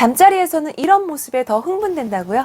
잠자리에서는 이런 모습에 더 흥분된다고요?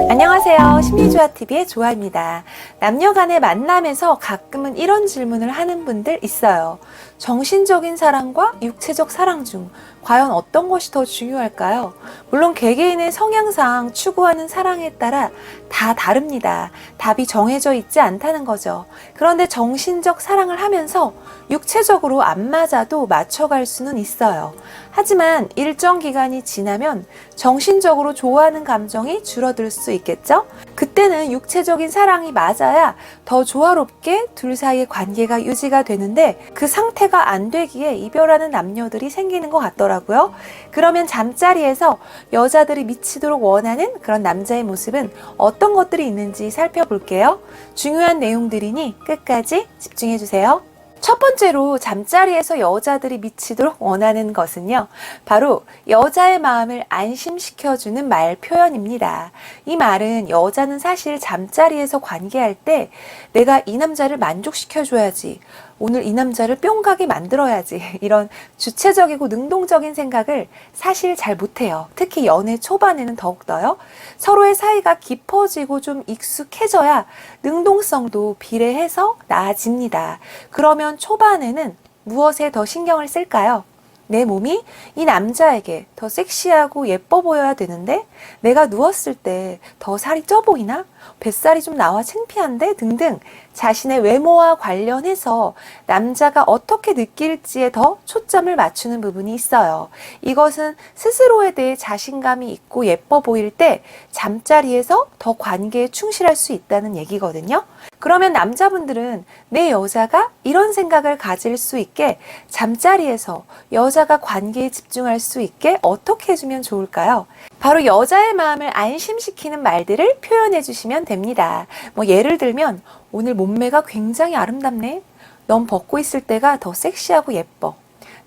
안녕하세요. 심리조화TV의 조아입니다. 남녀 간의 만남에서 가끔은 이런 질문을 하는 분들 있어요. 정신적인 사랑과 육체적 사랑 중 과연 어떤 것이 더 중요할까요? 물론 개개인의 성향상 추구하는 사랑에 따라 다 다릅니다. 답이 정해져 있지 않다는 거죠. 그런데 정신적 사랑을 하면서 육체적으로 안 맞아도 맞춰갈 수는 있어요. 하지만 일정 기간이 지나면 정신적으로 좋아하는 감정이 줄어들 수 있겠죠? 그때는 육체적인 사랑이 맞아야 더 조화롭게 둘 사이의 관계가 유지가 되는데 그 상태가 안 되기에 이별하는 남녀들이 생기는 것 같더라고요. 그러면 잠자리에서 여자들이 미치도록 원하는 그런 남자의 모습은 어떤 것들이 있는지 살펴볼게요. 중요한 내용들이니 끝까지 집중해 주세요. 첫 번째로 잠자리에서 여자들이 미치도록 원하는 것은요, 바로 여자의 마음을 안심시켜주는 말 표현입니다. 이 말은 여자는 사실 잠자리에서 관계할 때 내가 이 남자를 만족시켜줘야지, 오늘 이 남자를 뿅 가게 만들어야지, 이런 주체적이고 능동적인 생각을 사실 잘 못해요. 특히 연애 초반에는 더욱더요. 서로의 사이가 깊어지고 좀 익숙해져야 능동성도 비례해서 나아집니다. 그러면 초반에는 무엇에 더 신경을 쓸까요? 내 몸이 이 남자에게 더 섹시하고 예뻐 보여야 되는데 내가 누웠을 때 더 살이 쪄 보이나? 뱃살이 좀 나와 창피한데? 등등 자신의 외모와 관련해서 남자가 어떻게 느낄지에 더 초점을 맞추는 부분이 있어요. 이것은 스스로에 대해 자신감이 있고 예뻐 보일 때 잠자리에서 더 관계에 충실할 수 있다는 얘기거든요. 그러면 남자분들은 내 여자가 이런 생각을 가질 수 있게 잠자리에서 여자가 관계에 집중할 수 있게 어떻게 해주면 좋을까요? 바로 여자의 마음을 안심시키는 말들을 표현해 주시면 됩니다. 예를 들면 오늘 몸매가 굉장히 아름답네. 넌 벗고 있을 때가 더 섹시하고 예뻐.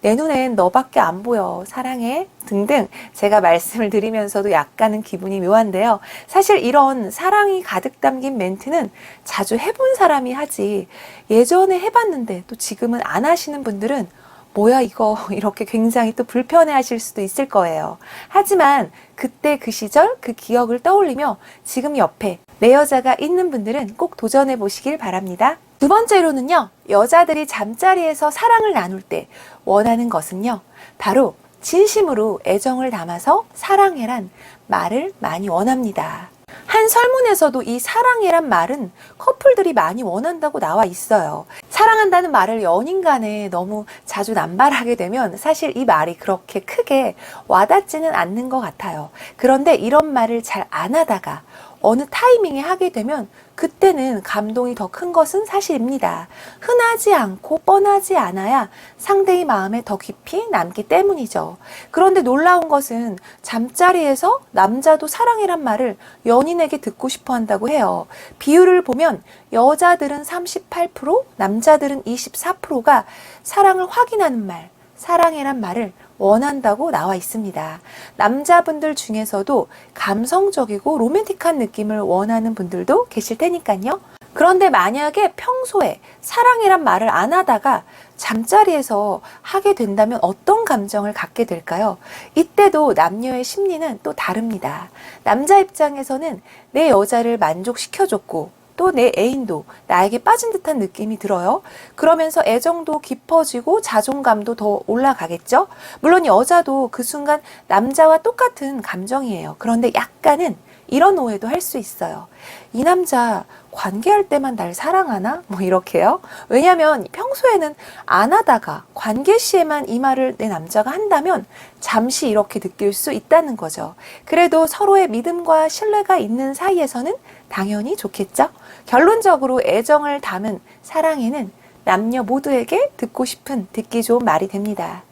내 눈엔 너밖에 안 보여. 사랑해. 등등 제가 말씀을 드리면서도 약간은 기분이 묘한데요. 사실 이런 사랑이 가득 담긴 멘트는 자주 해본 사람이 하지 예전에 해봤는데 또 지금은 안 하시는 분들은 뭐야 이거 이렇게 굉장히 또 불편해 하실 수도 있을 거예요. 하지만 그때 그 시절 그 기억을 떠올리며 지금 옆에 내 여자가 있는 분들은 꼭 도전해 보시길 바랍니다. 두 번째로는요, 여자들이 잠자리에서 사랑을 나눌 때 원하는 것은요, 바로 진심으로 애정을 담아서 사랑해란 말을 많이 원합니다. 한 설문에서도 이 사랑해란 말은 커플들이 많이 원한다고 나와 있어요. 사랑한다는 말을 연인 간에 너무 자주 남발하게 되면 사실 이 말이 그렇게 크게 와닿지는 않는 것 같아요. 그런데 이런 말을 잘 안 하다가 어느 타이밍에 하게 되면 그때는 감동이 더 큰 것은 사실입니다. 흔하지 않고 뻔하지 않아야 상대의 마음에 더 깊이 남기 때문이죠. 그런데 놀라운 것은 잠자리에서 남자도 사랑이란 말을 연인에게 듣고 싶어 한다고 해요. 비율을 보면 여자들은 38%, 남자들은 24%가 사랑을 확인하는 말, 사랑해란 말을 원한다고 나와 있습니다. 남자분들 중에서도 감성적이고 로맨틱한 느낌을 원하는 분들도 계실 테니까요. 그런데 만약에 평소에 사랑이란 말을 안 하다가 잠자리에서 하게 된다면 어떤 감정을 갖게 될까요? 이때도 남녀의 심리는 또 다릅니다. 남자 입장에서는 내 여자를 만족시켜줬고 또 내 애인도 나에게 빠진 듯한 느낌이 들어요. 그러면서 애정도 깊어지고 자존감도 더 올라가겠죠? 물론 여자도 그 순간 남자와 똑같은 감정이에요. 그런데 약간은 이런 오해도 할 수 있어요. 이 남자 관계할 때만 날 사랑하나? 이렇게요. 왜냐하면 평소에는 안 하다가 관계 시에만 이 말을 내 남자가 한다면 잠시 이렇게 느낄 수 있다는 거죠. 그래도 서로의 믿음과 신뢰가 있는 사이에서는 당연히 좋겠죠? 결론적으로 애정을 담은 사랑에는 남녀 모두에게 듣고 싶은 듣기 좋은 말이 됩니다.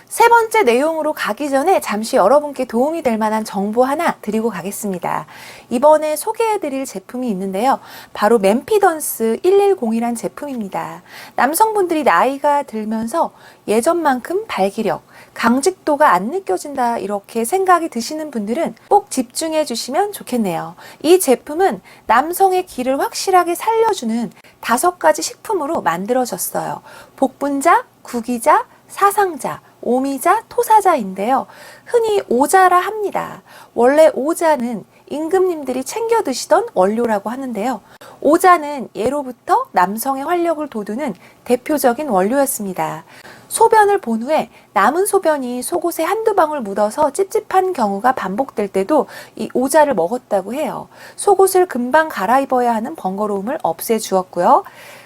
세 번째 내용으로 가기 전에 잠시 여러분께 도움이 될 만한 정보 하나 드리고 가겠습니다. 이번에 소개해드릴 제품이 있는데요. 바로 맨피던스 110이란 제품입니다. 남성분들이 나이가 들면서 예전만큼 발기력, 강직도가 안 느껴진다 이렇게 생각이 드시는 분들은 꼭 집중해 주시면 좋겠네요. 이 제품은 남성의 기를 확실하게 살려주는 5가지 식품으로 만들어졌어요. 복분자, 구기자, 사상자, 오미자, 토사자인데요. 흔히 오자라 합니다. 원래 오자는 임금님들이 챙겨 드시던 원료라고 하는데요. 오자는 예로부터 남성의 활력을 돋우는 대표적인 원료였습니다. 소변을 본 후에 남은 소변이 속옷에 한두 방울 묻어서 찝찝한 경우가 반복될 때도 이 오자를 먹었다고 해요. 속옷을 금방 갈아입어야 하는 번거로움을 없애주었고요.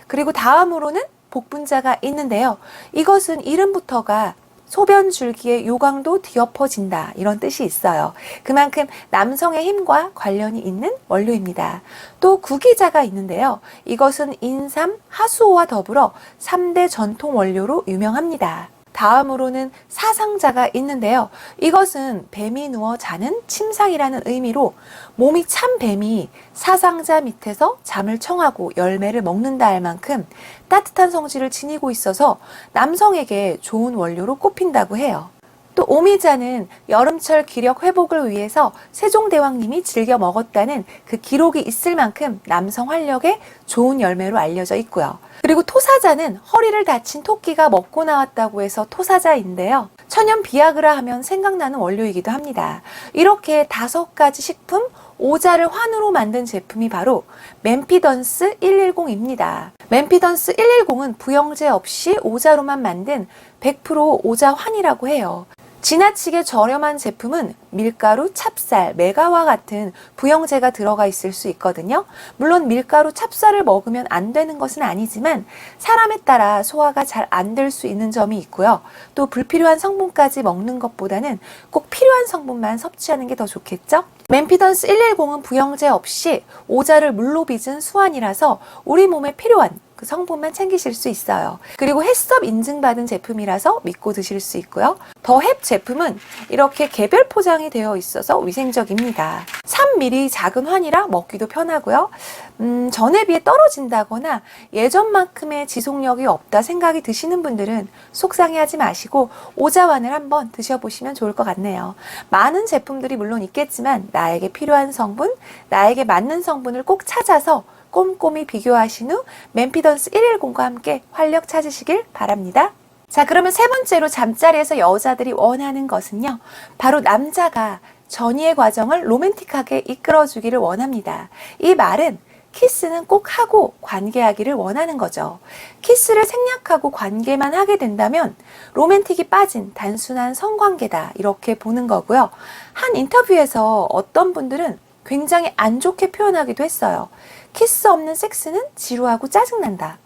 그리고 다음으로는 복분자가 있는데요. 이것은 이름부터가 소변 줄기의 요강도 뒤엎어진다 이런 뜻이 있어요. 그만큼 남성의 힘과 관련이 있는 원료입니다. 또 구기자가 있는데요. 이것은 인삼, 하수오와 더불어 3대 전통 원료로 유명합니다. 다음으로는 사상자가 있는데요. 이것은 뱀이 누워 자는 침상이라는 의미로 몸이 찬 뱀이 사상자 밑에서 잠을 청하고 열매를 먹는다 할 만큼 따뜻한 성질을 지니고 있어서 남성에게 좋은 원료로 꼽힌다고 해요. 또 오미자는 여름철 기력 회복을 위해서 세종대왕님이 즐겨 먹었다는 그 기록이 있을 만큼 남성 활력에 좋은 열매로 알려져 있고요. 그리고 토사자는 허리를 다친 토끼가 먹고 나왔다고 해서 토사자인데요. 천연 비아그라 하면 생각나는 원료이기도 합니다. 이렇게 5가지 식품, 오자를 환으로 만든 제품이 바로 맨피던스 110입니다. 맨피던스 110은 부영제 없이 오자로만 만든 100% 오자 환이라고 해요. 지나치게 저렴한 제품은 밀가루, 찹쌀, 메가와 같은 부영제가 들어가 있을 수 있거든요. 물론 밀가루, 찹쌀을 먹으면 안 되는 것은 아니지만 사람에 따라 소화가 잘 안 될 수 있는 점이 있고요. 또 불필요한 성분까지 먹는 것보다는 꼭 필요한 성분만 섭취하는 게 더 좋겠죠? 맨피던스 110은 부영제 없이 오자를 물로 빚은 수환이라서 우리 몸에 필요한 그 성분만 챙기실 수 있어요. 그리고 햇섭 인증받은 제품이라서 믿고 드실 수 있고요. 더햅 제품은 이렇게 개별 포장이 되어 있어서 위생적입니다. 3mm 작은 환이라 먹기도 편하고요. 전에 비해 떨어진다거나 예전만큼의 지속력이 없다 생각이 드시는 분들은 속상해하지 마시고 오자환을 한번 드셔보시면 좋을 것 같네요. 많은 제품들이 물론 있겠지만 나에게 필요한 성분, 나에게 맞는 성분을 꼭 찾아서 꼼꼼히 비교하신 후 맨피던스 110과 함께 활력 찾으시길 바랍니다. 자, 그러면 세 번째로 잠자리에서 여자들이 원하는 것은요. 바로 남자가 전이의 과정을 로맨틱하게 이끌어주기를 원합니다. 이 말은 키스는 꼭 하고 관계하기를 원하는 거죠. 키스를 생략하고 관계만 하게 된다면 로맨틱이 빠진 단순한 성관계다 이렇게 보는 거고요. 한 인터뷰에서 어떤 분들은 굉장히 안 좋게 표현하기도 했어요. 키스 없는 섹스는 지루하고 짜증난다.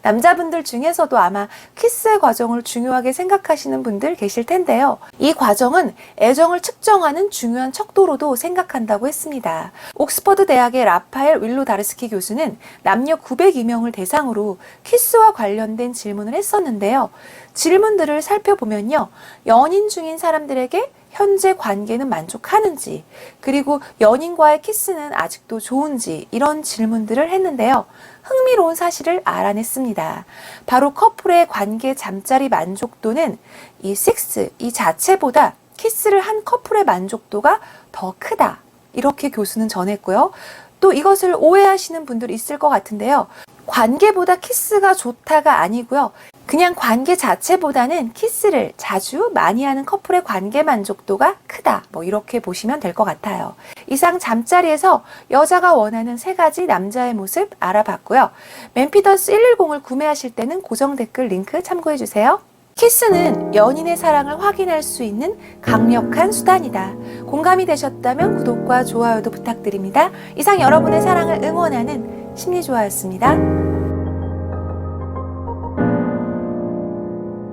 남자분들 중에서도 아마 키스의 과정을 중요하게 생각하시는 분들 계실 텐데요. 이 과정은 애정을 측정하는 중요한 척도로도 생각한다고 했습니다. 옥스퍼드 대학의 라파엘 윌로다르스키 교수는 남녀 902명을 대상으로 키스와 관련된 질문을 했었는데요. 질문들을 살펴보면요. 연인 중인 사람들에게 현재 관계는 만족하는지, 그리고 연인과의 키스는 아직도 좋은지 이런 질문들을 했는데요. 흥미로운 사실을 알아냈습니다. 바로 커플의 관계 잠자리 만족도는 이 섹스, 이 자체보다 키스를 한 커플의 만족도가 더 크다. 이렇게 교수는 전했고요. 또 이것을 오해하시는 분들이 있을 것 같은데요. 관계보다 키스가 좋다가 아니고요. 그냥 관계 자체보다는 키스를 자주 많이 하는 커플의 관계 만족도가 크다. 뭐 이렇게 보시면 될 것 같아요. 이상 잠자리에서 여자가 원하는 3가지 남자의 모습 알아봤고요. 맨피던스 110을 구매하실 때는 고정 댓글 링크 참고해 주세요. 키스는 연인의 사랑을 확인할 수 있는 강력한 수단이다. 공감이 되셨다면 구독과 좋아요도 부탁드립니다. 이상 여러분의 사랑을 응원하는 심리조화였습니다.